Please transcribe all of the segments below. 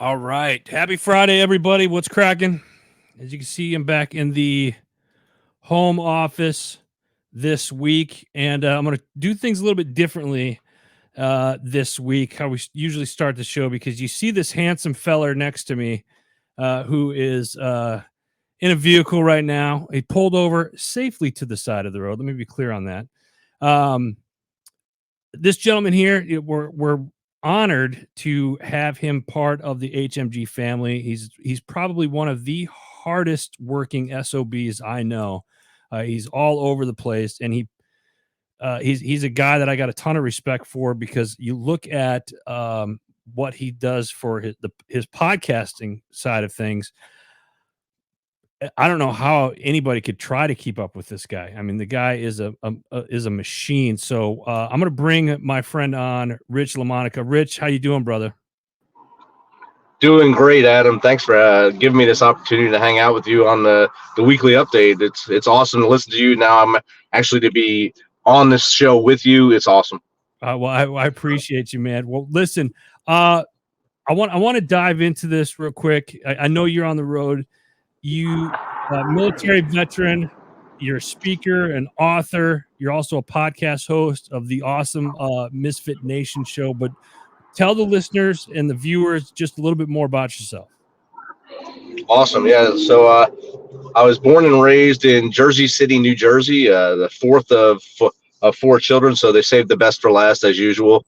All right. Happy Friday, everybody. What's cracking? As you can see, I'm back in the home office this week, and I'm going to do things a little bit differently this week, how we usually start the show, because you see this handsome feller next to me who is in a vehicle right now. He pulled over safely to the side of the road. Let me be clear on that. This gentleman here, we're honored to have him part of the HMG family. He's probably one of the hardest working SOBs I know. He's all over the place, and he's a guy that I got a ton of respect for, because you look at what he does for his podcasting side of things. I don't know how anybody could try to keep up with this guy. I mean, the guy is a machine. So I'm going to bring my friend on, Rich LaMonica. Rich, how you doing, brother? Doing great, Adam. Thanks for giving me this opportunity to hang out with you on the weekly update. It's awesome to listen to you. Now I'm actually to be on this show with you. It's awesome. Well, I appreciate you, man. Well, listen, I want to dive into this real quick. I know you're on the road. You military veteran, you're a speaker, an author. You're also a podcast host of the awesome MisFitNAtion show. But tell the listeners and the viewers just a little bit more about yourself. Awesome. Yeah. So I was born and raised in Jersey City, New Jersey, the fourth of four children. So they saved the best for last, as usual.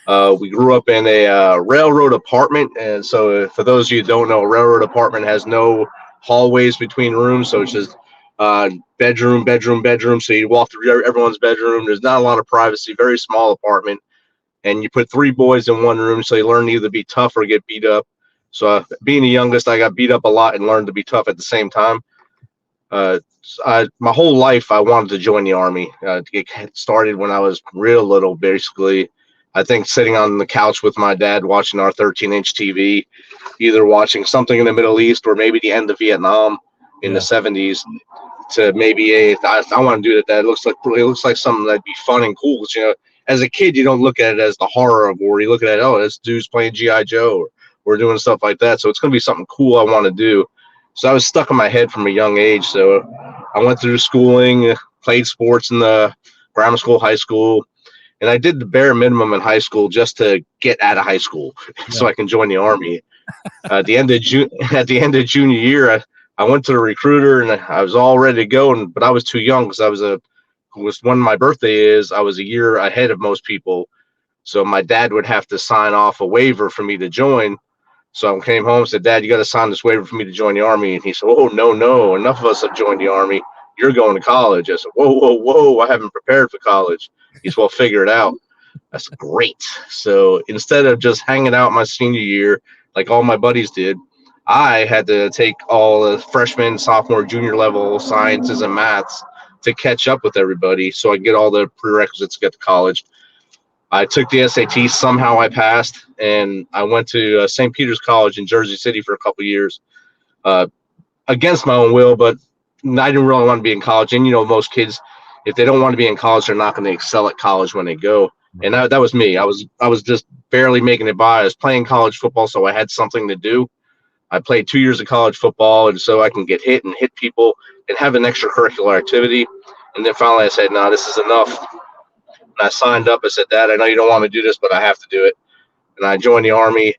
We grew up in a railroad apartment. And so for those of you who don't know, a railroad apartment has no hallways between rooms, so it's just bedroom. So you walk through everyone's bedroom. There's not a lot of privacy, very small apartment, and you put three boys in one room, so you learn to either be tough or get beat up. So being the youngest, I got beat up a lot and learned to be tough at the same time. My whole life I wanted to join the Army, to get started when I was real little. Basically, I think sitting on the couch with my dad watching our 13-inch TV, either watching something in the Middle East or maybe the end of Vietnam in the 70s, to maybe I want to do that. It looks like something that'd be fun and cool. Because, as a kid, you don't look at it as the horror of war. You look at it, oh, this dude's playing G.I. Joe, or we're doing stuff like that. So it's going to be something cool I want to do. So I was stuck in my head from a young age. So I went through schooling, played sports in the grammar school, high school. And I did the bare minimum in high school just to get out of high school so I can join the Army. At the end of junior year, I went to the recruiter and I was all ready to go. But I was too young, because when my birthday is, I was a year ahead of most people. So my dad would have to sign off a waiver for me to join. So I came home and said, Dad, you got to sign this waiver for me to join the Army. And he said, oh, no. Enough of us have joined the Army. You're going to college. I said, whoa. I haven't prepared for college. He said, well, figure it out. I said, great. So instead of just hanging out my senior year like all my buddies did, I had to take all the freshman, sophomore, junior level sciences and maths to catch up with everybody so I could get all the prerequisites to get to college. I took the SAT. Somehow I passed, and I went to St. Peter's College in Jersey City for a couple of years, against my own will, but I didn't really want to be in college. And, most kids, if they don't want to be in college, they're not going to excel at college when they go. And that was me. I was just barely making it by. I was playing college football, so I had something to do. I played 2 years of college football, and so I can get hit and hit people and have an extracurricular activity. And then finally I said, no, this is enough. And I signed up. I said, Dad, I know you don't want me to do this, but I have to do it. And I joined the Army,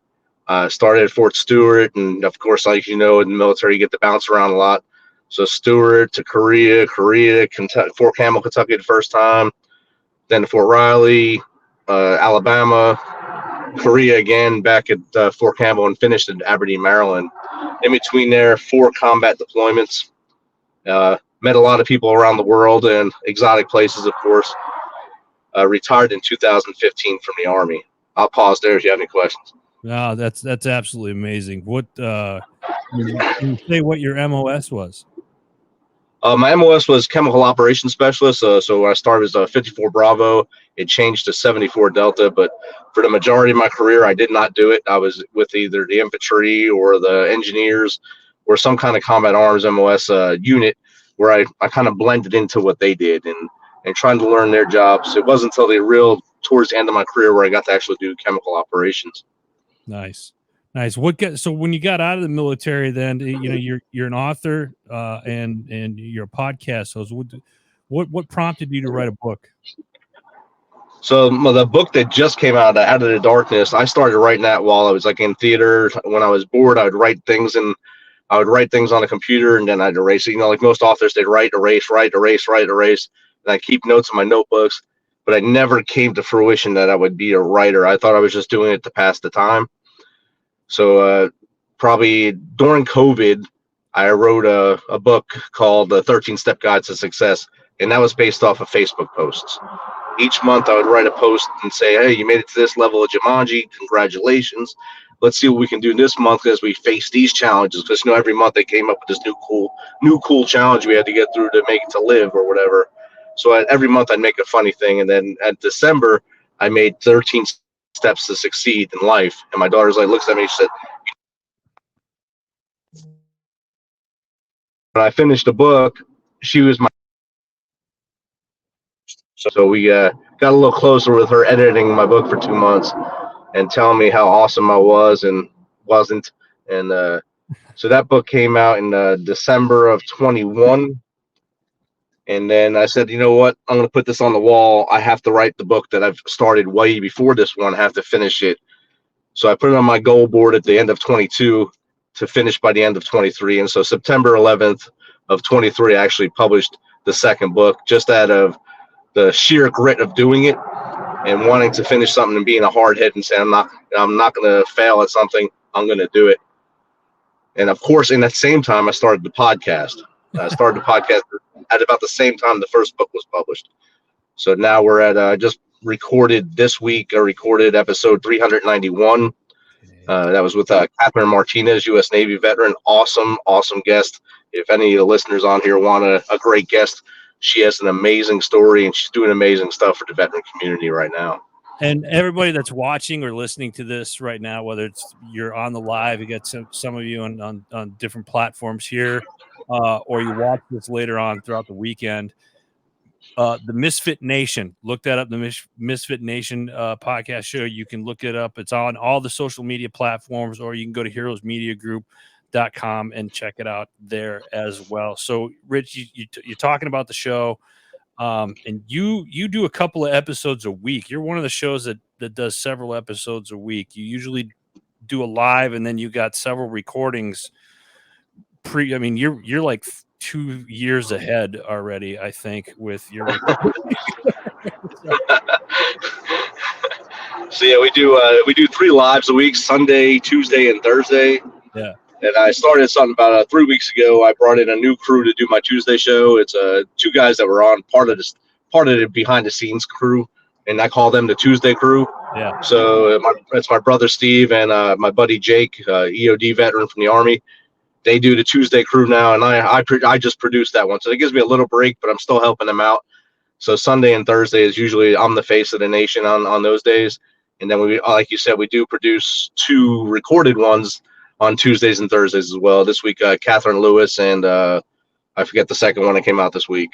started at Fort Stewart. And, of course, like in the military, you get to bounce around a lot. So Stewart to Korea, Kentucky, Fort Campbell, Kentucky the first time, then to Fort Riley, Alabama, Korea again, back at Fort Campbell, and finished in Aberdeen, Maryland. In between there, 4 combat deployments. Met a lot of people around the world and exotic places, of course. Retired in 2015 from the Army. I'll pause there if you have any questions. No, that's absolutely amazing. What can you say what your MOS was? My MOS was Chemical Operations Specialist. So I started as a 54 Bravo. It changed to 74 Delta, but for the majority of my career, I did not do it. I was with either the infantry or the engineers or some kind of combat arms MOS unit, where I kind of blended into what they did and trying to learn their jobs. It wasn't until towards the end of my career where I got to actually do chemical operations. Nice. Nice. So when you got out of the military, then you're an author and you're a podcast host. What prompted you to write a book? So the book that just came out of the Darkness, I started writing that while I was like in theater. When I was bored, I would write things on a computer, and then I'd erase it. Like most authors, they'd write, erase, write, erase, write, erase, and I keep notes in my notebooks. But I never came to fruition that I would be a writer. I thought I was just doing it to pass the time. So probably during COVID, I wrote a book called The 13-Step Guide to Success, and that was based off of Facebook posts. Each month I would write a post and say, hey, you made it to this level of Jumanji. Congratulations. Let's see what we can do this month as we face these challenges. Because, every month they came up with this new cool challenge we had to get through to make it to live or whatever. So every month I'd make a funny thing. And then at December, I made 13 steps to succeed in life. And my daughter's like, looks at me, she said, when I finished the book, she was my. So we got a little closer with her editing my book for 2 months and telling me how awesome I was and wasn't. And so that book came out in December of 21. And then I said, you know what? I'm going to put this on the wall. I have to write the book that I've started way before this one. I have to finish it. So I put it on my goal board at the end of 22 to finish by the end of 23. And so September 11th of 23, I actually published the second book just out of the sheer grit of doing it and wanting to finish something and being a hard head and saying, I'm not going to fail at something. I'm going to do it. And of course, in that same time, I started the podcast. I started the podcast at about the same time the first book was published. So now we're at just recorded this week. I recorded episode 391. That was with Catherine Martinez, U.S. Navy veteran. Awesome guest. If any of the listeners on here want a great guest, she has an amazing story and she's doing amazing stuff for the veteran community right now. And everybody that's watching or listening to this right now, whether it's you're on the live, you got some of you on different platforms here, or you watch this later on throughout the weekend, the MisFitNation, look that up, the MisFitNation podcast show. You can look it up. It's on all the social media platforms, or you can go to heroesmediagroup.com and check it out there as well. So, Rich, you're talking about the show. And you do a couple of episodes a week. You're one of the shows that does several episodes a week. You usually do a live, and then you got several recordings. You're like 2 years ahead already, I think, with your. So yeah, we do 3 lives a week: Sunday, Tuesday, and Thursday. Yeah. And I started something about 3 weeks ago. I brought in a new crew to do my Tuesday show. It's 2 guys that were on part of the behind the scenes crew, and I call them the Tuesday crew. Yeah. So it's my brother Steve and my buddy Jake, EOD veteran from the Army. They do the Tuesday crew now, and I just produced that one, so it gives me a little break, but I'm still helping them out. So Sunday and Thursday is usually I'm the face of the nation on those days, and then we, like you said, we do produce 2 recorded ones on Tuesdays and Thursdays as well. This week, Catherine Lewis, and I forget the second one that came out this week.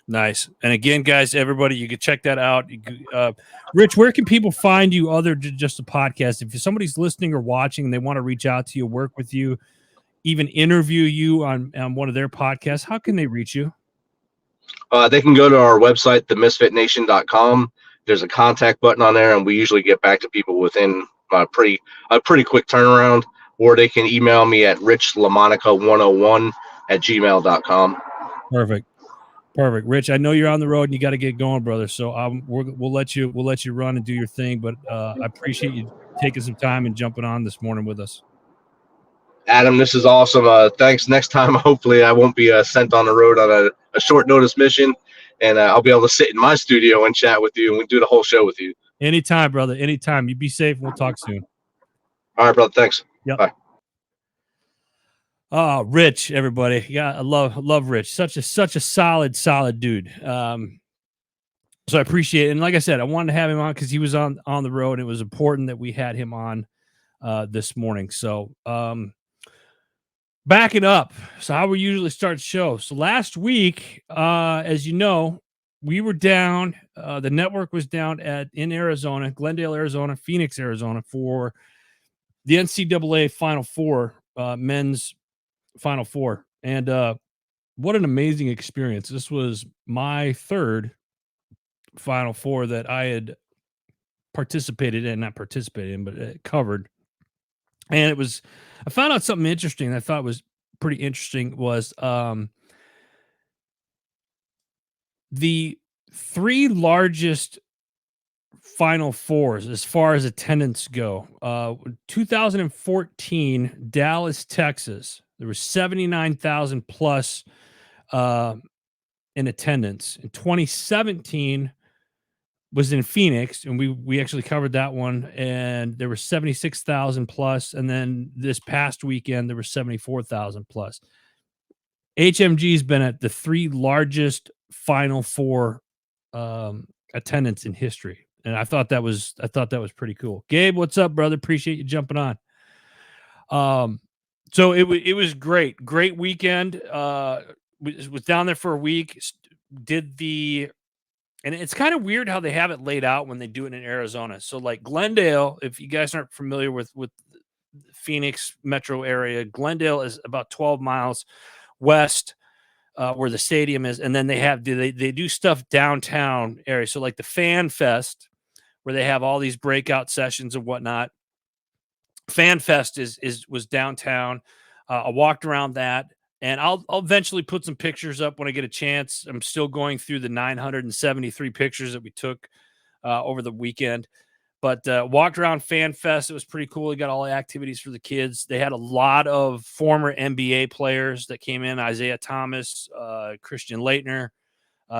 Nice. And again, guys, everybody, you can check that out. Rich, where can people find you other than just a podcast? If somebody's listening or watching and they want to reach out to you, work with you, even interview you on one of their podcasts, how can they reach you? They can go to our website, themisfitnation.com. There's a contact button on there, and we usually get back to people within a pretty quick turnaround. Or they can email me at richlamonica101@gmail.com. Perfect. Rich, I know you're on the road and you got to get going, brother. So we'll let you run and do your thing. But I appreciate you taking some time and jumping on this morning with us. Adam, this is awesome. Thanks. Next time, hopefully I won't be sent on the road on a short notice mission, and I'll be able to sit in my studio and chat with you, and we do the whole show with you. Anytime, brother. Anytime. You be safe. We'll talk soon. All right, brother. Thanks. Yep. Bye. Rich, everybody. Yeah, I love Rich. Such a solid dude. So I appreciate it. And like I said, I wanted to have him on because he was on the road. And it was important that we had him on this morning. So backing up. So how we usually start the show. So last week, as you know, we were down. The network was down in Arizona, Glendale, Arizona, Phoenix, Arizona for the NCAA Final Four, men's Final Four. And what an amazing experience. This was my third Final Four that I had not participated in, but covered. And I found out something interesting that I thought was pretty interesting was the three largest Final Fours as far as attendance go. 2014, Dallas, Texas, there was 79,000 plus in attendance. In 2017 was in Phoenix, and we actually covered that one, and there were 76,000 plus. And then this past weekend, there were 74,000 plus. HMG's been at the three largest Final Four attendance in history. And I thought that was pretty cool. Gabe, what's up, brother? Appreciate you jumping on. So it was great weekend. Was down there for a week. And it's kind of weird how they have it laid out when they do it in Arizona. So like Glendale, if you guys aren't familiar with the Phoenix metro area, Glendale is about 12 miles west where the stadium is, and then they do stuff downtown area. So like the Fan Fest, where they have all these breakout sessions and whatnot. Fan Fest was downtown. I walked around that, and I'll eventually put some pictures up when I get a chance. I'm still going through the 973 pictures that we took over the weekend. But walked around Fan Fest. It was pretty cool. They got all the activities for the kids. They had a lot of former NBA players that came in. Isaiah Thomas, Christian Laettner,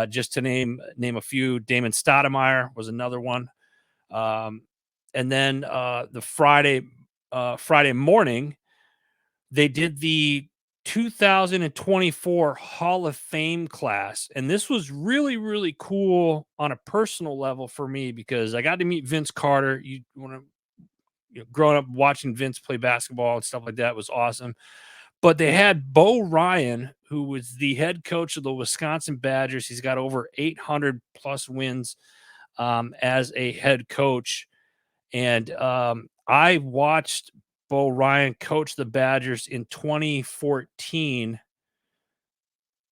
just to name a few. Damon Stoudemire was another one. And then the Friday morning, they did the 2024 Hall of Fame class. And this was really, really cool on a personal level for me because I got to meet Vince Carter. Growing up watching Vince play basketball and stuff like that was awesome. But they had Bo Ryan, who was the head coach of the Wisconsin Badgers. He's got over 800 plus wins as a head coach. And I watched Bo Ryan coach the Badgers in 2014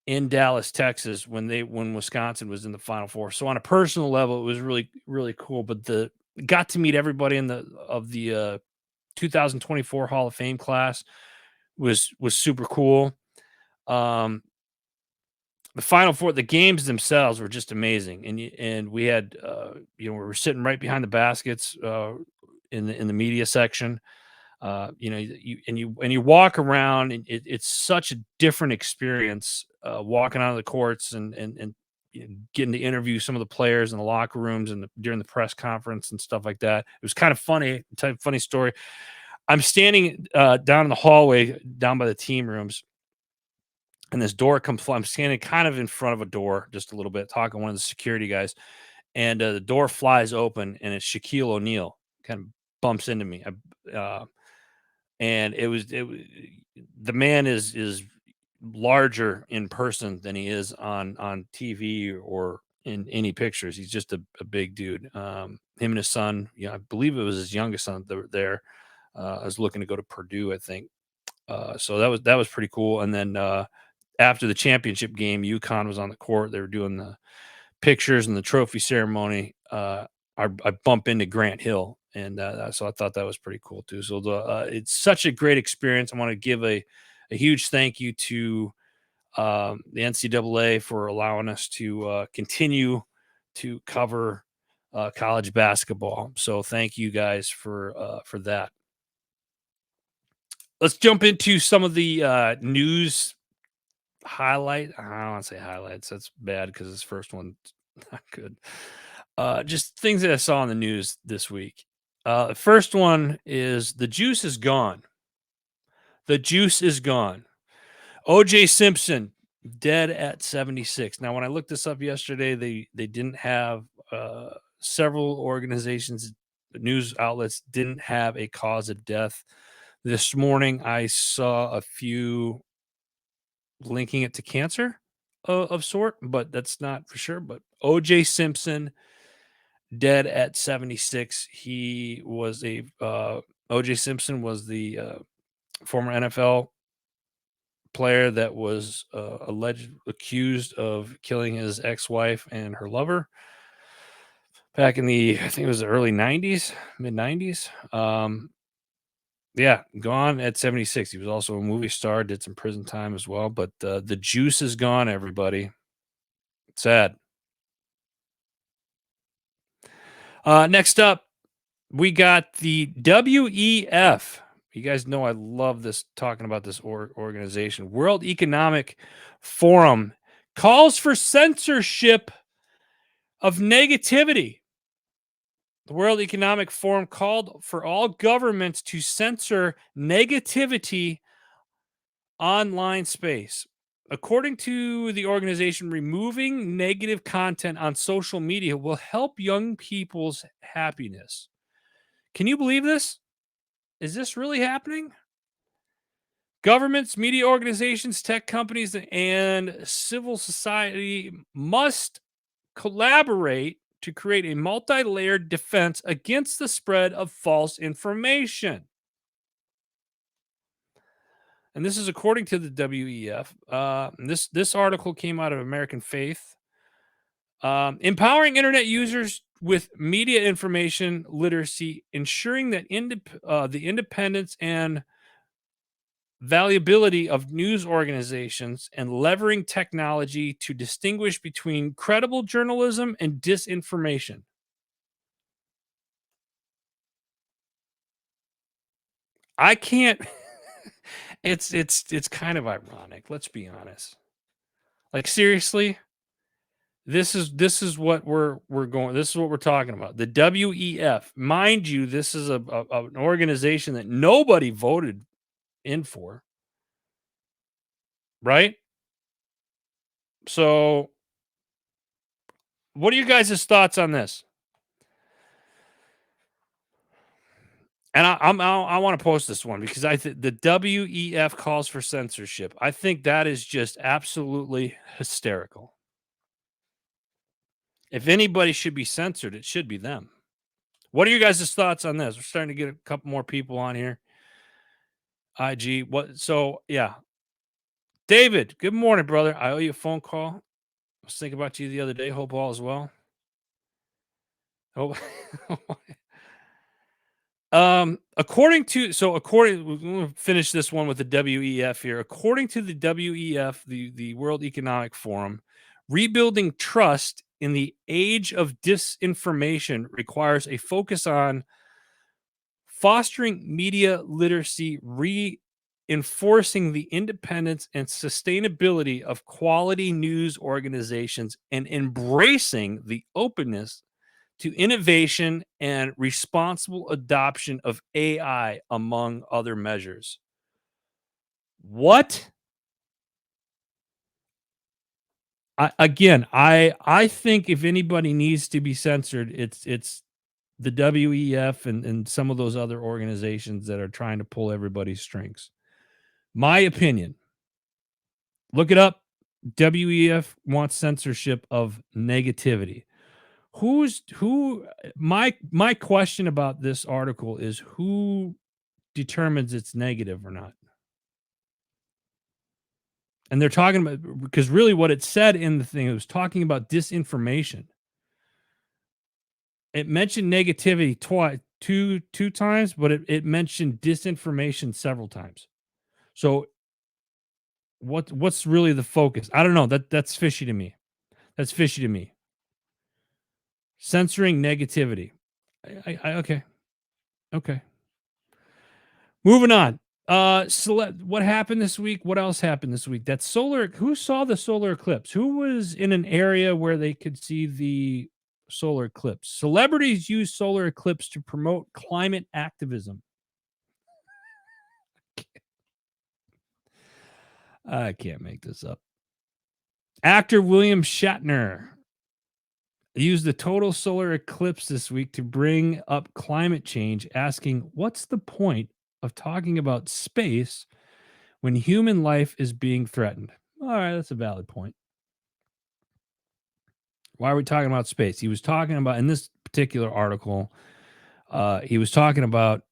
in Dallas, Texas, when Wisconsin was in the Final Four. So on a personal level, it was really, really cool. But got to meet everybody in the 2024 Hall of Fame class was super cool. The Final Four, the games themselves were just amazing, and we had we were sitting right behind the baskets in the media section. You walk around, and it's such a different experience walking out of the courts and getting to interview some of the players in the locker rooms and during the press conference and stuff like that. It was kind of funny. Funny story. I'm standing down in the hallway down by the team rooms, and this door comes. I'm standing kind of in front of a door, just a little bit, talking to one of the security guys, and the door flies open, and it's Shaquille O'Neal. Kind of bumps into me, and it was the man is larger in person than he is on TV or in any pictures. He's just a big dude. Him and his son, I believe it was his youngest son that were there. I was looking to go to Purdue, I think. So that was pretty cool. And then after the championship game, UConn was on the court. They were doing the pictures and the trophy ceremony. I bump into Grant Hill, and so I thought that was pretty cool too. So it's such a great experience. I want to give a huge thank you to the NCAA for allowing us to continue to cover college basketball. So thank you guys for that. Let's jump into some of the news highlight. I don't want to say highlights. That's bad because this first one's not good. Just things that I saw in the news this week. The first one is the juice is gone. The juice is gone. O.J. Simpson dead at 76. Now, when I looked this up yesterday, they didn't have several organizations, news outlets didn't have a cause of death. This morning, I saw a few linking it to cancer of sort, but that's not for sure. But O.J. Simpson dead at 76. He was a O.J. Simpson was the former NFL player that was accused of killing his ex-wife and her lover back in I think it was the early 90s, mid 90s. Yeah, gone at 76. He was also a movie star, did some prison time as well, but the juice is gone, everybody. Sad. Next up, we got the WEF. You guys know I love this, talking about this organization. World Economic Forum calls for censorship of negativity. The World Economic Forum called for all governments to censor negativity online space. According to the organization, removing negative content on social media will help young people's happiness. Can you believe this? Is this really happening? Governments, media organizations, tech companies, and civil society must collaborate to create a multi-layered defense against the spread of false information. And this is according to the WEF. This article came out of American Faith. Empowering internet users with media information literacy, ensuring that the independence and valuability of news organizations, and levering technology to distinguish between credible journalism and disinformation. I can't. It's kind of ironic. Let's be honest. Like, seriously, this is what we're going. This is what we're talking about. The WEF, mind you, this is an organization that nobody voted in for, right? So, what are you guys' thoughts on this? And I want to post this one because I think the WEF calls for censorship. I think that is just absolutely hysterical. If anybody should be censored, it should be them. What are you guys' thoughts on this? We're starting to get a couple more people on here. IG, what? So yeah, David. Good morning, brother. I owe you a phone call. I was thinking about you the other day. Hope all is well. Oh. We'll finish this one with the WEF here. According to the WEF, the World Economic Forum, rebuilding trust in the age of disinformation requires a focus on fostering media literacy, reinforcing the independence and sustainability of quality news organizations, and embracing the openness to innovation and responsible adoption of AI, among other measures. What? I think if anybody needs to be censored, it's the WEF and some of those other organizations that are trying to pull everybody's strings. My opinion. Look it up. WEF wants censorship of negativity. My question about this article is who determines it's negative or not? And they're talking about, because really what it said in the thing, it was talking about disinformation. It mentioned negativity two times, but it mentioned disinformation several times. So what's really the focus? I don't know. That's fishy to me. That's fishy to me. Censoring negativity. Okay. Okay. Moving on. What happened this week? What else happened this week? Who saw the solar eclipse? Who was in an area where they could see the solar eclipse? Celebrities use solar eclipse to promote climate activism. I can't make this up. Actor William Shatner used the total solar eclipse this week to bring up climate change, asking, what's the point of talking about space when human life is being threatened? All right, that's a valid point. Why are we talking about space? He was talking about, in this particular article, he was talking about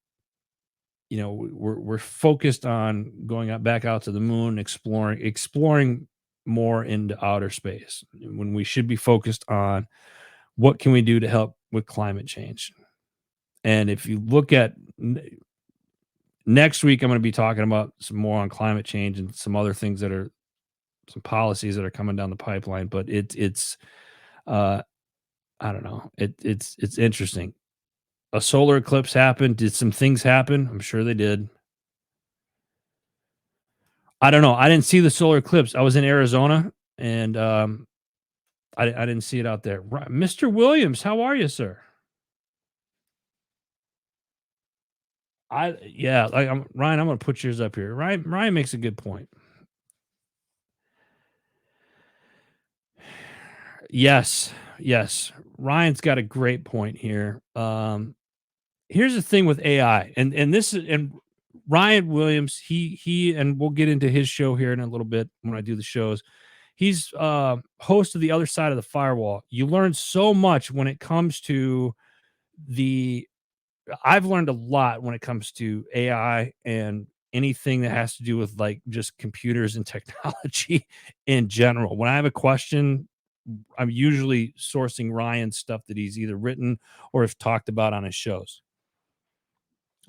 we're focused on going back out to the moon, exploring more into outer space when we should be focused on what can we do to help with climate change. And if you look at next week, I'm going to be talking about some more on climate change and some other things some policies that are coming down the pipeline. But it's I don't know. It's interesting. A solar eclipse happened. Did some things happen? I'm sure they did. I don't know. I didn't see the solar eclipse. I was in Arizona, and I didn't see it out there. Mr. Williams, how are you, sir? Ryan, I'm going to put yours up here. Ryan makes a good point. Yes. Ryan's got a great point here. Here's the thing with AI, and Ryan Williams, he and we'll get into his show here in a little bit when I do the shows. He's host of The Other Side of the Firewall. You learn so much when it comes to I've learned a lot when it comes to AI and anything that has to do with like just computers and technology in general. When I have a question, I'm usually sourcing Ryan's stuff that he's either written or have talked about on his shows.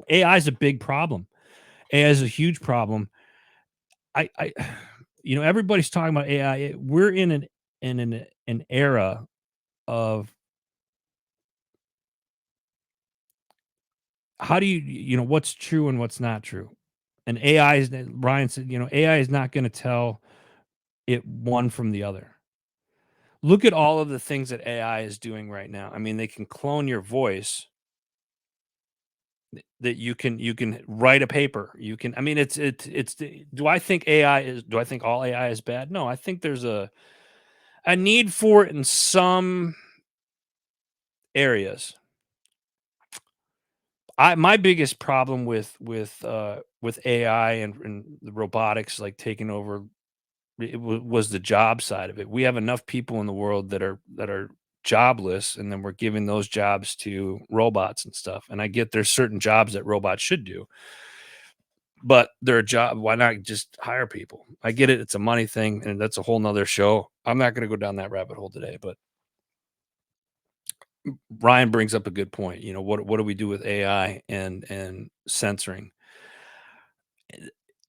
AI is a big problem. AI is a huge problem. I everybody's talking about AI. We're in an era of how do what's true and what's not true. And Ryan said, AI is not going to tell it one from the other. Look at all of the things that AI is doing right now. I mean, they can clone your voice, that you can write a paper. You can, I mean, do I think all AI is bad? No, I think there's a need for it in some areas. My biggest problem with AI and the robotics like taking over was the job side of it. We have enough people in the world that are jobless, and then we're giving those jobs to robots and stuff. And I get there's certain jobs that robots should do, but they're a job. Why not just hire people? I get it. It's a money thing, and that's a whole nother show. I'm not going to go down that rabbit hole today, but Ryan brings up a good point. What do we do with AI and censoring?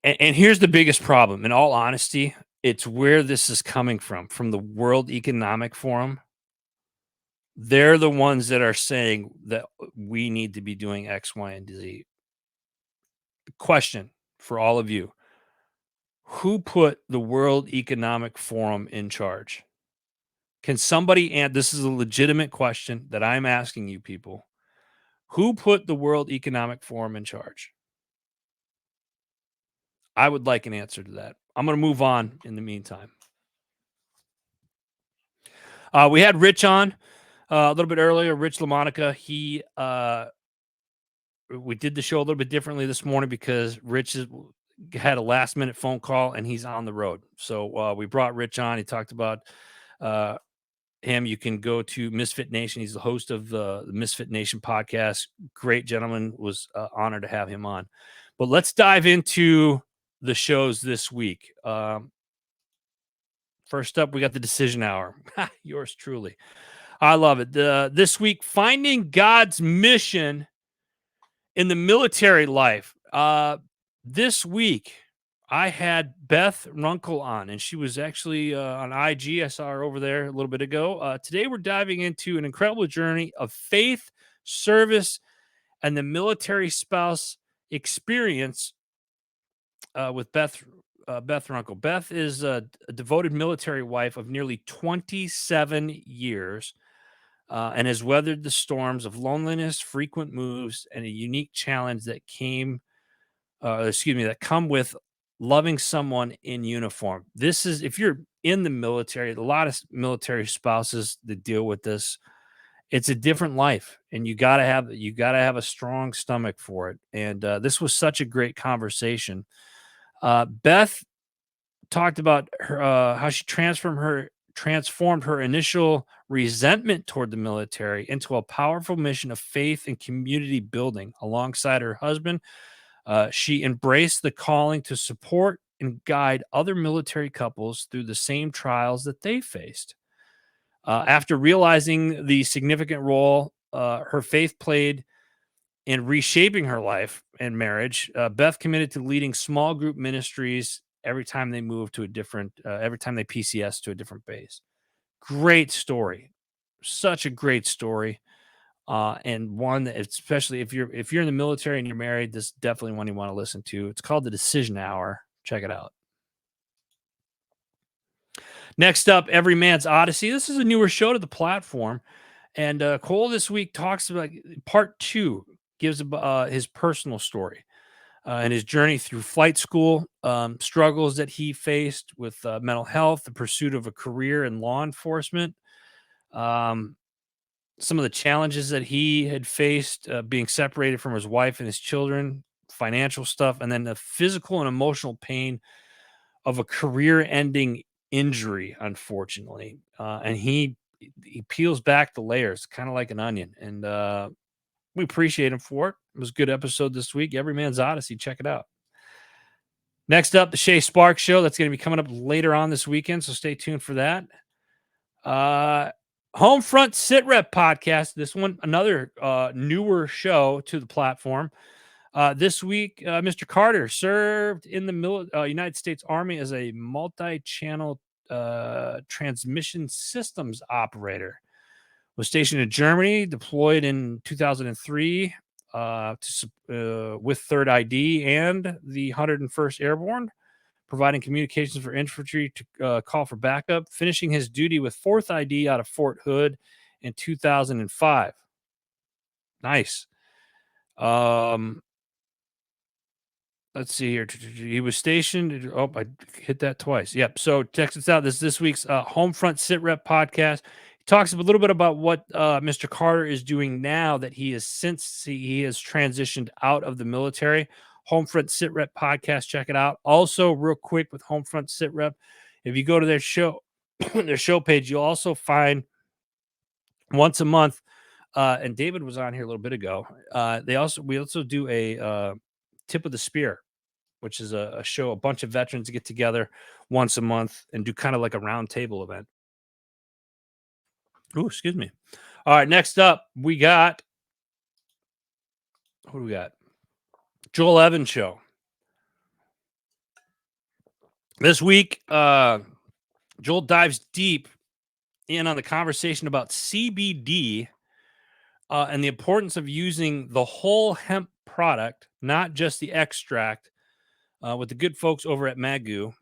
And here's the biggest problem. In all honesty, it's where this is coming from the World Economic Forum. They're the ones that are saying that we need to be doing X, Y, and Z. Question for all of you. Who put the World Economic Forum in charge? Can somebody, and this is a legitimate question that I'm asking you people, who put the World Economic Forum in charge? I would like an answer to that. I'm going to move on in the meantime. We had Rich on a little bit earlier, Rich LaMonica. We did the show a little bit differently this morning because Rich had a last minute phone call and he's on the road. So we brought Rich on. He talked about him. You can go to MisFitNation. He's the host of the MisFitNation Podcast. Great gentleman. Was honored to have him on. But let's dive into the shows this week. First up, we got the Decision Hour. Yours truly. I love it. This week, finding God's mission in the military life. This week, I had Beth Runkle on, and she was actually on IG. I saw her over there a little bit ago. Today, we're diving into an incredible journey of faith, service, and the military spouse experience with Beth Runkle. Beth is a devoted military wife of nearly 27 years and has weathered the storms of loneliness, frequent moves, and a unique challenge that come with loving someone in uniform. This is, if you're in the military, a lot of military spouses that deal with this. It's a different life, and you gotta have a strong stomach for it. And this was such a great conversation. Beth talked about how she transformed her initial resentment toward the military into a powerful mission of faith and community building alongside her husband, She embraced the calling to support and guide other military couples through the same trials that they faced. After realizing the significant role her faith played in reshaping her life and marriage, Beth committed to leading small group ministries every time they moved to a different, every time they PCS to a different base. Great story, such a great story, and one that, especially if you're in the military and you're married, this is definitely one you want to listen to. It's called The Decision Hour. Check it out. Next up, Every Man's Odyssey. This is a newer show to the platform, and Cole this week talks about part 2, gives his personal story and his journey through flight school, struggles that he faced with mental health, the pursuit of a career in law enforcement, some of the challenges that he had faced being separated from his wife and his children, financial stuff, and then the physical and emotional pain of a career-ending injury, unfortunately. And he peels back the layers, kind of like an onion, and we appreciate him for it. It was a good episode this week. Every Man's Odyssey. Check it out. Next up, the Shay Sparks Show. That's going to be coming up later on this weekend, so stay tuned for that. Homefront Sit Rep Podcast. This one, another newer show to the platform. This week, Mr. Carter served in the United States Army as a multi-channel transmission systems operator. Was stationed in Germany, deployed in 2003 with 3rd ID and the 101st Airborne, providing communications for infantry to call for backup, finishing his duty with 4th ID out of Fort Hood in 2005. Nice. Let's see here. He was stationed. Oh, I hit that twice. Yep. So check this out. This week's Homefront Sit Rep Podcast. He talks a little bit about what Mr. Carter is doing now that he has transitioned out of the military. Homefront Sit Rep Podcast. Check it out. Also, real quick with Homefront Sit Rep, if you go to their show, their show page, you'll also find once a month. And David was on here a little bit ago. We also do a Tip of the Spear, which is a show, a bunch of veterans get together once a month and do kind of like a round table event. Oh, excuse me. All right, next up, we got, who do we got? Joel Evans Show. This week, Joel dives deep in on the conversation about CBD and the importance of using the whole hemp product, not just the extract, with the good folks over at Magoo.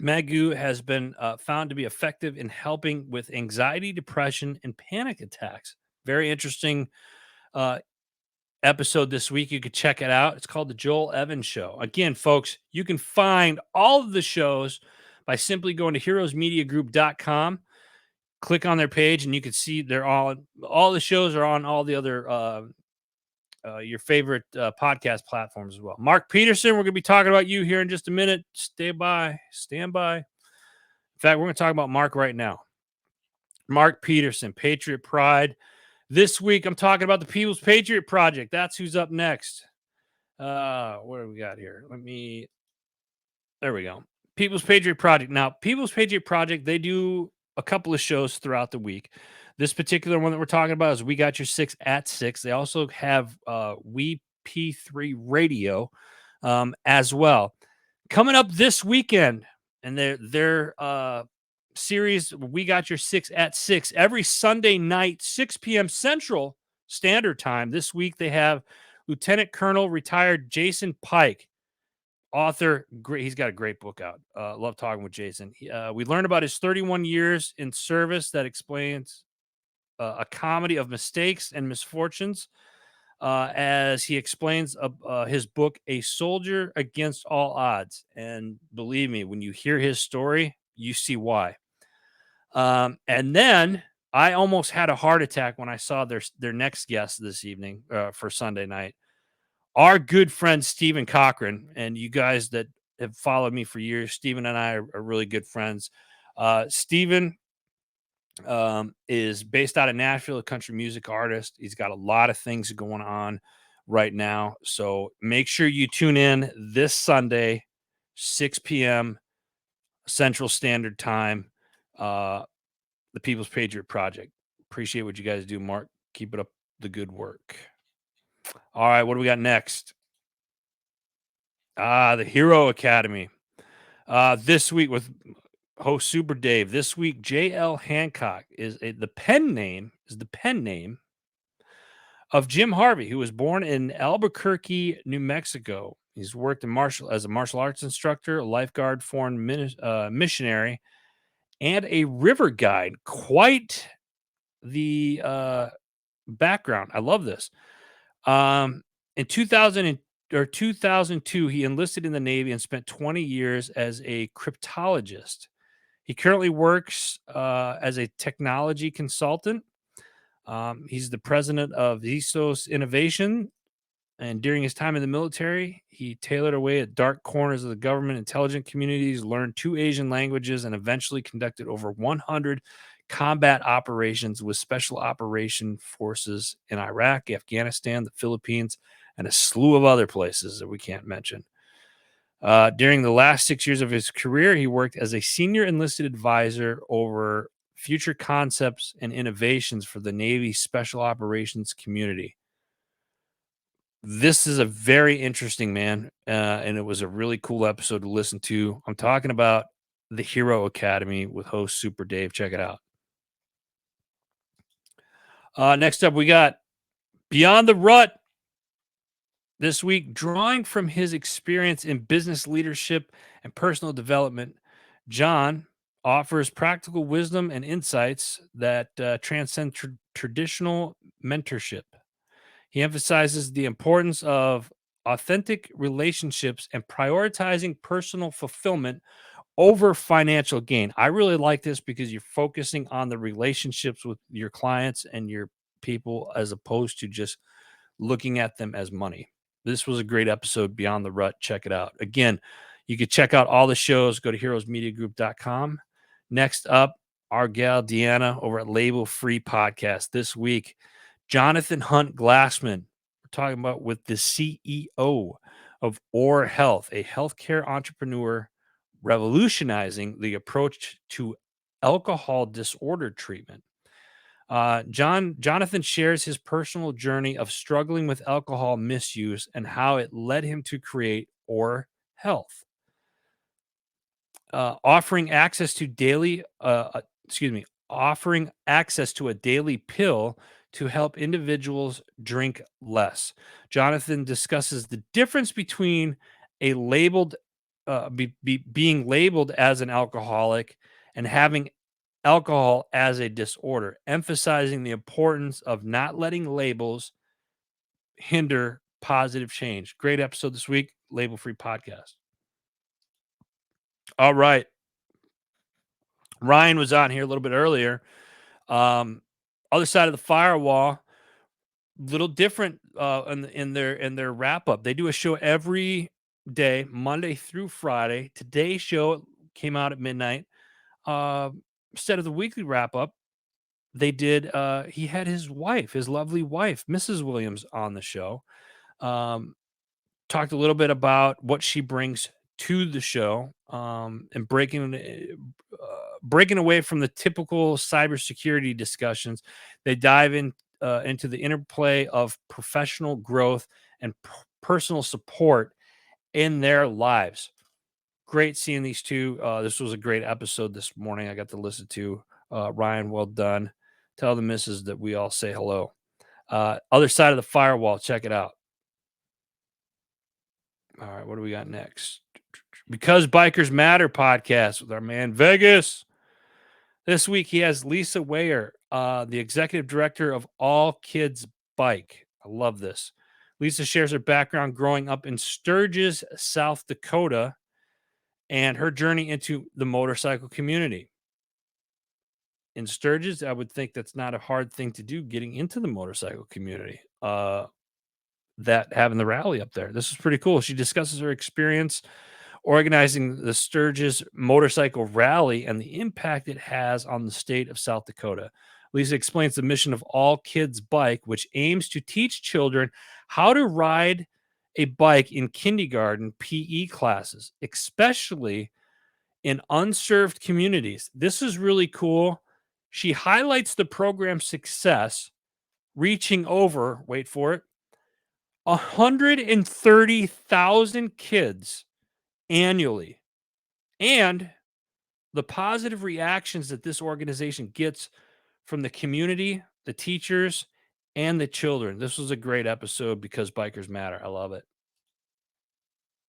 Magoo has been found to be effective in helping with anxiety, depression, and panic attacks. Very interesting episode this week. You could check it out. It's called The Joel Evans Show. Again, folks, you can find all of the shows by simply going to heroesmediagroup.com. Click on their page, and you can see they're all the shows are on all the other your favorite podcast platforms as well. Mark Peterson, we're going to be talking about you here in just a minute. Stand by. In fact, we're going to talk about Mark right now. Mark Peterson, Patriot Pride. This week, I'm talking about the People's Patriot Project. That's who's up next. What do we got here? There we go. People's Patriot Project. Now, People's Patriot Project, they do a couple of shows throughout the week. This particular one that we're talking about is We Got Your 6 at 6. They also have We P3 Radio as well. Coming up this weekend, and their series, We Got Your 6 at 6, every Sunday night, 6 p.m. Central Standard Time. This week they have Lieutenant Colonel retired Jason Pike, author. Great, he's got a great book out. Love talking with Jason. We learned about his 31 years in service that explains a comedy of mistakes and misfortunes as he explains his book, A Soldier Against All Odds. And believe me, when you hear his story, you see why. And then I almost had a heart attack when I saw their next guest this evening for Sunday night. Our good friend, Stephen Cochran, and you guys that have followed me for years, Stephen and I are really good friends. Stephen is based out of Nashville, a country music artist. He's got a lot of things going on right now. So make sure you tune in this Sunday, 6 p.m. Central Standard Time. The People's Patriot Project. Appreciate what you guys do, Mark. Keep it up the good work. All right, what do we got next? The Hero Academy. This week with host Super Dave. This week, J.L. Hancock is the pen name of Jim Harvey, who was born in Albuquerque, New Mexico. He's worked as a martial arts instructor, a lifeguard, foreign missionary, and a river guide. Quite the background. I love this. In 2002, he enlisted in the Navy and spent 20 years as a cryptologist. He currently works as a technology consultant. He's the president of Ethos Innovation. And during his time in the military, he tailored away at dark corners of the government intelligence communities, learned 2 Asian languages, and eventually conducted over 100 combat operations with special operation forces in Iraq, Afghanistan, the Philippines, and a slew of other places that we can't mention. During the last 6 years of his career, he worked as a senior enlisted advisor over future concepts and innovations for the Navy Special Operations community. This is a very interesting man, and it was a really cool episode to listen to. I'm talking about the Hero Academy with host Super Dave. Check it out. Next up, we got Beyond the Rut. This week, drawing from his experience in business leadership and personal development, John offers practical wisdom and insights that transcend traditional mentorship. He emphasizes the importance of authentic relationships and prioritizing personal fulfillment over financial gain. I really like this because you're focusing on the relationships with your clients and your people as opposed to just looking at them as money. This was a great episode, Beyond the Rut. Check it out. Again, you can check out all the shows. Go to heroesmediagroup.com. Next up, our gal Deanna over at Label Free Podcast. This week, Jonathan Hunt Glassman. We're talking about with the CEO of Or Health, a healthcare entrepreneur revolutionizing the approach to alcohol disorder treatment. Jonathan shares his personal journey of struggling with alcohol misuse and how it led him to create Or Health, offering access to a daily pill to help individuals drink less. Jonathan discusses the difference between being labeled as an alcoholic and having alcohol as a disorder, emphasizing the importance of not letting labels hinder positive change. Great episode this week, Label Free Podcast. All right. Ryan was on here a little bit earlier. Other side of the firewall, little different in their wrap up. They do a show every day, Monday through Friday. Today's show came out at midnight. Instead of the weekly wrap up, they did. He had his lovely wife, Mrs. Williams, on the show. Talked a little bit about what she brings to the show, and breaking away from the typical cybersecurity discussions. They dive into the interplay of professional growth and personal support in their lives. Great seeing these two. This was a great episode this morning. I got to listen to Ryan. Well done. Tell the missus that we all say hello. Other side of the firewall. Check it out. All right. What do we got next? Because Bikers Matter podcast with our man Vegas. This week, he has Lisa Weyer, the executive director of All Kids Bike. I love this. Lisa shares her background growing up in Sturgis, South Dakota, and her journey into the motorcycle community. In Sturgis, I would think that's not a hard thing to do, getting into the motorcycle community, that having the rally up there. This is pretty cool. She discusses her experience organizing the Sturgis Motorcycle Rally and the impact it has on the state of South Dakota. Lisa explains the mission of All Kids Bike, which aims to teach children how to ride a bike in kindergarten PE classes, especially in unserved communities. This is really cool. She highlights the program's success, reaching over, wait for it, 130,000 kids annually, and the positive reactions that this organization gets from the community, the teachers, and the children. This was a great episode because bikers matter. I love it.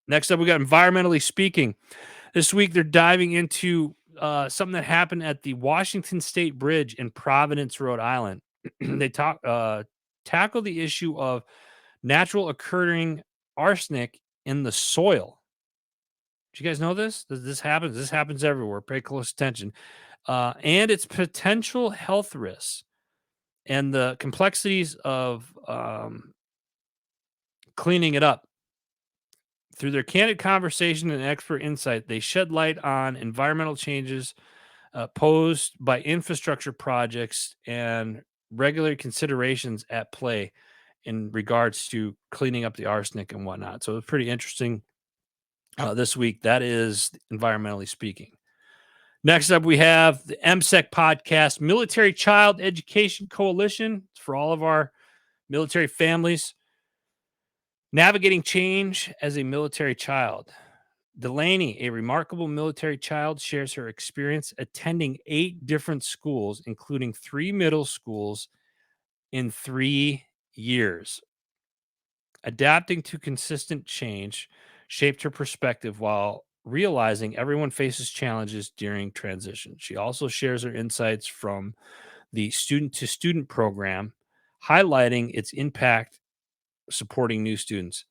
Next up, we got Environmentally Speaking. This week, they're diving into something that happened at the Washington State Bridge in Providence, Rhode Island. They tackle the issue of natural occurring arsenic in the soil. Do you guys know this? This happens. This happens everywhere. Pay close attention. And its potential health risks and the complexities of cleaning it up. Through their candid conversation and expert insight, they shed light on environmental changes posed by infrastructure projects and regular considerations at play in regards to cleaning up the arsenic and whatnot. So it's pretty interesting this week. That is Environmentally Speaking. Next up, we have the MSEC Podcast, Military Child Education Coalition. It's for all of our military families. Navigating change as a military child. Delaney, a remarkable military child, shares her experience attending 8 different schools, including 3 middle schools in 3 years. Adapting to consistent change shaped her perspective while realizing everyone faces challenges during transition. She also shares her insights from the student-to-student program, highlighting its impact supporting new students.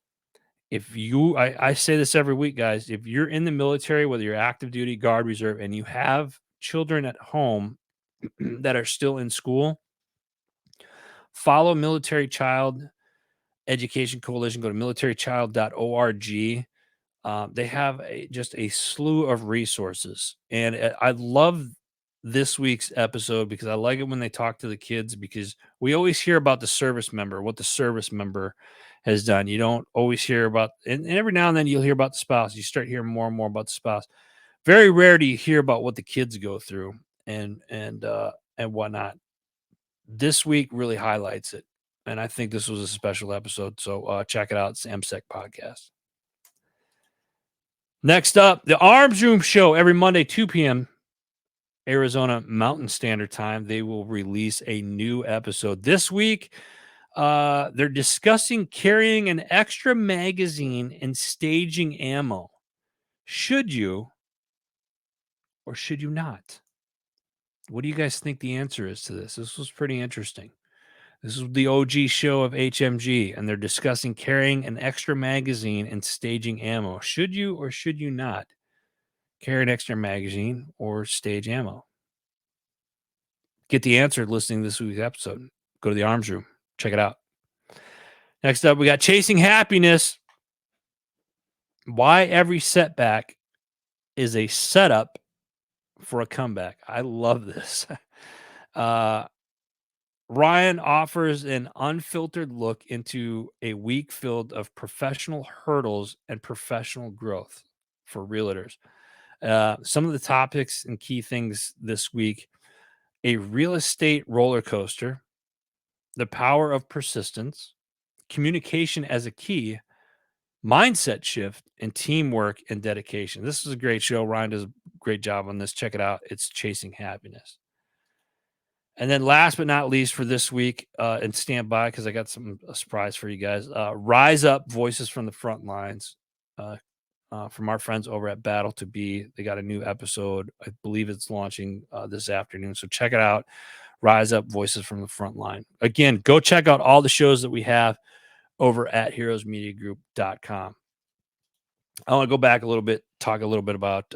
I say this every week, guys, if you're in the military, whether you're active duty, guard, reserve, and you have children at home that are still in school, follow Military Child Education Coalition. Go to militarychild.org. They have just a slew of resources. And I love this week's episode because I like it when they talk to the kids, because we always hear about the service member, what the service member has done. You don't always hear about, and every now and then you'll hear about the spouse. You start hearing more and more about the spouse. Very rare do you hear about what the kids go through and whatnot. This week really highlights it. And I think this was a special episode. So check it out. It's the MSEC Podcast. Next up, the Arms Room Show every Monday, 2 p.m. Arizona Mountain Standard Time. They will release a new episode this week. They're discussing carrying an extra magazine and staging ammo. Should you or should you not? What do you guys think the answer is to this? This was pretty interesting. This is the OG show of HMG, and they're discussing carrying an extra magazine and staging ammo. Should you or should you not carry an extra magazine or stage ammo? Get the answer listening to this week's episode. Go to the Arms Room. Check it out. Next up, we got Chasing Happiness. Why every setback is a setup for a comeback. I love this. Ryan offers an unfiltered look into a week filled of professional hurdles and professional growth for realtors. Some of the topics and key things this week: a real estate roller coaster, the power of persistence, communication as a key, mindset shift, and teamwork and dedication. This is a great show. Ryan does a great job on this. Check it out. It's Chasing Happiness. And then last but not least for this week, and stand by because I got a surprise for you guys. Rise Up, Voices from the Front Lines, from our friends over at Battle to Be. They got a new episode. I believe it's launching this afternoon. So check it out. Rise Up, Voices from the Front Line. Again, go check out all the shows that we have over at heroesmediagroup.com. I want to go back a little bit, talk a little bit about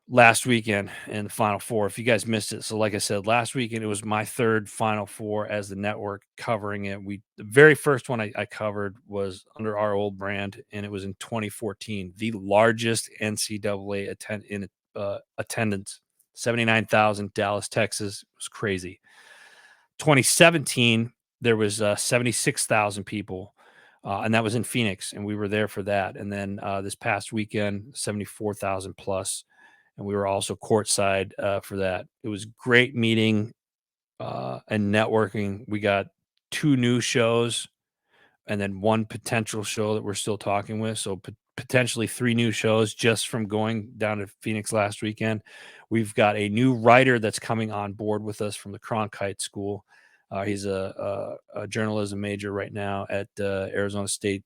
last weekend and the Final Four. If you guys missed it, so like I said, last weekend it was my third Final Four as the network covering it. The very first one I covered was under our old brand, and it was in 2014, the largest NCAA attendance 79,000. Dallas, Texas. It was crazy. 2017, there was 76,000 people, and that was in Phoenix, and we were there for that. And then this past weekend, 74,000 plus, and we were also courtside for that. It was great meeting and networking. We got 2 new shows and then 1 potential show that we're still talking with. So potentially 3 new shows just from going down to Phoenix last weekend. We've got a new writer that's coming on board with us from the Cronkite School. He's a journalism major right now at Arizona State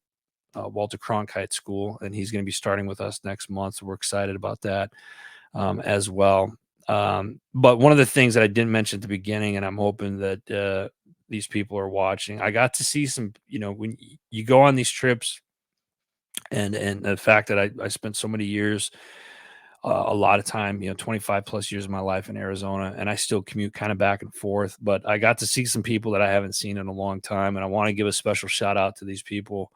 Walter Cronkite School, and he's going to be starting with us next month. So we're excited about that as well. But one of the things that I didn't mention at the beginning, and I'm hoping that these people are watching, I got to see some, when you go on these trips, and the fact that I spent so many years, a lot of time, 25 plus years of my life in Arizona, and I still commute kind of back and forth, but I got to see some people that I haven't seen in a long time. And I want to give a special shout out to these people.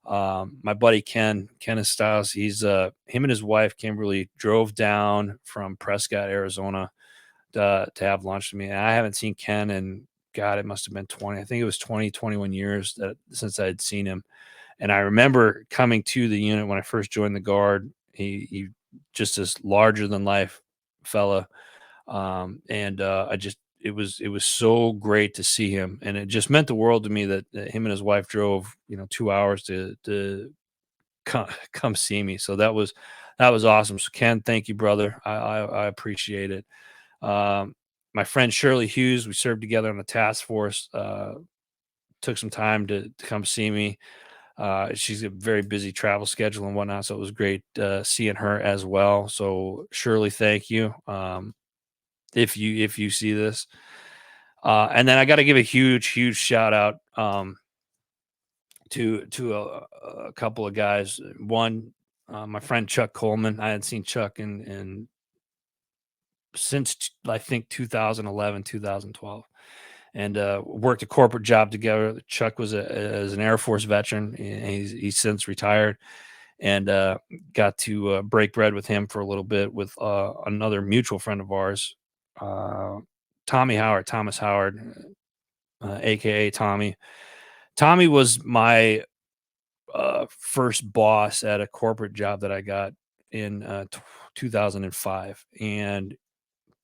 My buddy Kenneth Stiles, he's him and his wife Kimberly drove down from Prescott, Arizona to have lunch with me. And I haven't seen Ken in, God, it must have been 20. I think it was 20, 21 years since I had seen him. And I remember coming to the unit when I first joined the Guard. He just this larger than life fella. It was so great to see him. And it just meant the world to me that him and his wife drove, 2 hours to come see me. So that was awesome. So Ken, thank you, brother. I appreciate it. My friend Shirley Hughes, we served together on the task force, took some time to come see me. She's a very busy travel schedule and whatnot, so it was great seeing her as well. So Shirley, thank you. If you see this, and then I got to give a huge shout out to a couple of guys. One, my friend Chuck Coleman. I hadn't seen Chuck in since I think 2011, 2012. And worked a corporate job together. Chuck was as an Air Force veteran. And he's since retired, and got to break bread with him for a little bit with another mutual friend of ours, Thomas Howard, aka Tommy. Tommy was my first boss at a corporate job that I got in 2005, and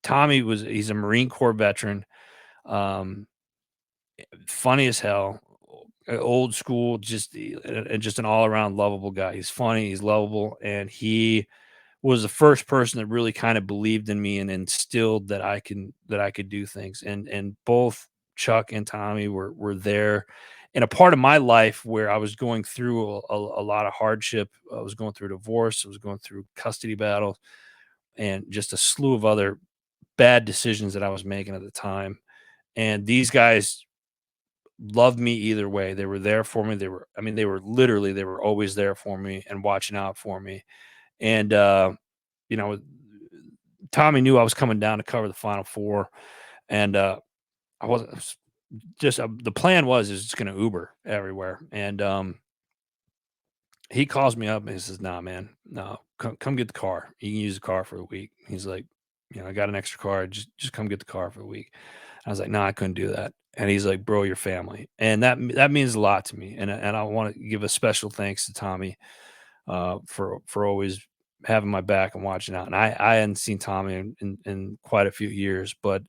he's a Marine Corps veteran. Funny as hell, old school, just an all around lovable guy. He's funny, he's lovable, and he was the first person that really kind of believed in me and instilled that I could do things. And both Chuck and Tommy were there in a part of my life where I was going through a lot of hardship. I was going through a divorce. I was going through custody battles and just a slew of other bad decisions that I was making at the time. And these guys loved me either way. They were there for me. They were always there for me and watching out for me. And, Tommy knew I was coming down to cover the Final Four, and I wasn't just the plan was just going to Uber everywhere. And he calls me up and he says, "Nah, man, no, come get the car. You can use the car for a week." He's like, "I got an extra car. Just come get the car for a week." I was like, "No, I couldn't do that." And he's like, "Bro, your family," and that means a lot to me. And I want to give a special thanks to Tommy for always having my back and watching out. And I hadn't seen Tommy in quite a few years, but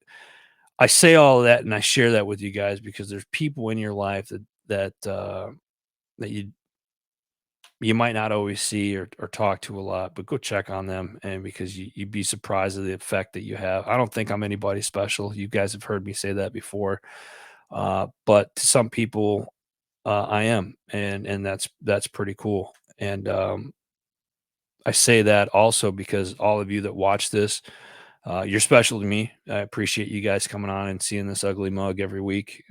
I say all of that and I share that with you guys because there's people in your life that you might not always see or talk to a lot, but go check on them. And because you'd be surprised at the effect that you have. I don't think I'm anybody special. You guys have heard me say that before. But to some people, I am, and that's pretty cool. And I say that also because all of you that watch this, you're special to me. I appreciate you guys coming on and seeing this ugly mug every week,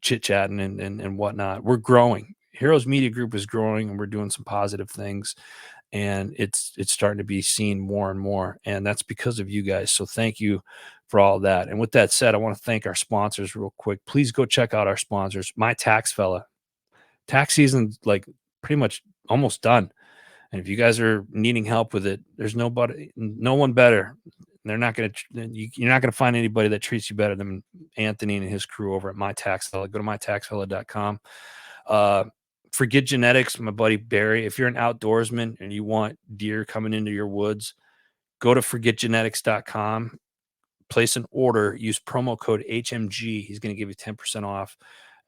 chit-chatting and whatnot. We're growing. Heroes Media Group is growing, and we're doing some positive things, and it's starting to be seen more and more, and that's because of you guys. So thank you for all that. And with that said, I want to thank our sponsors real quick. Please go check out our sponsors. My Tax Fella. Tax season's like pretty much almost done. And if you guys are needing help with it, there's no one better. You're not going to find anybody that treats you better than Anthony and his crew over at My Tax Fella. Go to mytaxfella.com. Forget genetics, my buddy Barry. If you're an outdoorsman and you want deer coming into your woods, go to forgetgenetics.com. Place an order. Use promo code HMG. He's going to give you 10% off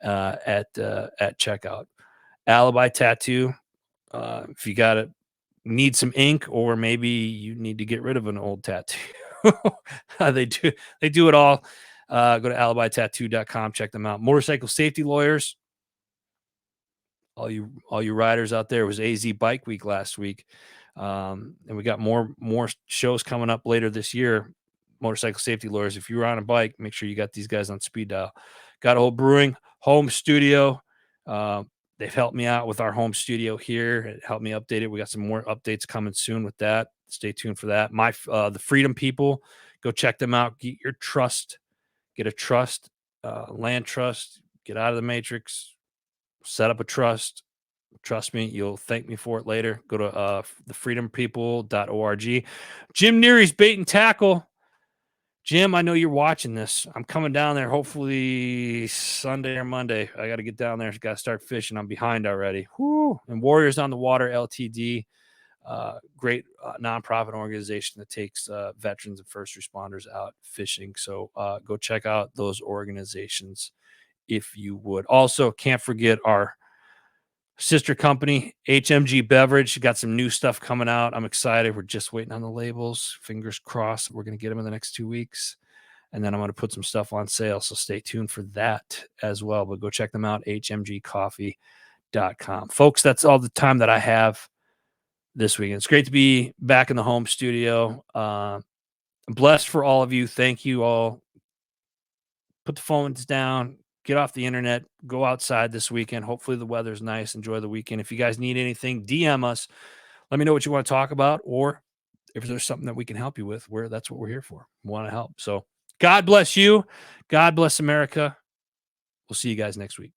at checkout. Alibi Tattoo. If you need some ink, or maybe you need to get rid of an old tattoo, they do it all. Go to alibitattoo.com. Check them out. Motorcycle Safety Lawyers. All you riders out there, it was AZ Bike Week last week, and we got more shows coming up later this year. Motorcycle Safety Lawyers. If you're on a bike, make sure you got these guys on speed dial. Got Old Brewing home studio. They've helped me out with our home studio here. It helped me update it. We got some more updates coming soon with that. Stay tuned for that. The Freedom People, go check them out. Get your trust. Get a trust, land trust. Get out of the matrix. Set up a trust. Trust me, you'll thank me for it later. Go to thefreedompeople.org. Jim Neary's Bait and Tackle. Jim, I know you're watching this. I'm coming down there hopefully Sunday or Monday. I got to get down there. Got to start fishing. I'm behind already. Whoo. And Warriors on the Water LTD, great nonprofit organization that takes veterans and first responders out fishing. So go check out those organizations if you would. Also, can't forget our sister company, HMG Beverage. Got some new stuff coming out. I'm excited. We're just waiting on the labels. Fingers crossed. We're going to get them in the next 2 weeks. And then I'm going to put some stuff on sale. So stay tuned for that as well. But go check them out, hmgcoffee.com. Folks, that's all the time that I have this week. It's great to be back in the home studio. I'm blessed for all of you. Thank you all. Put the phones down. Get off the internet, go outside this weekend. Hopefully the weather's nice. Enjoy the weekend. If you guys need anything, DM us. Let me know what you want to talk about, or if there's something that we can help you with, that's what we're here for. We want to help. So God bless you. God bless America. We'll see you guys next week.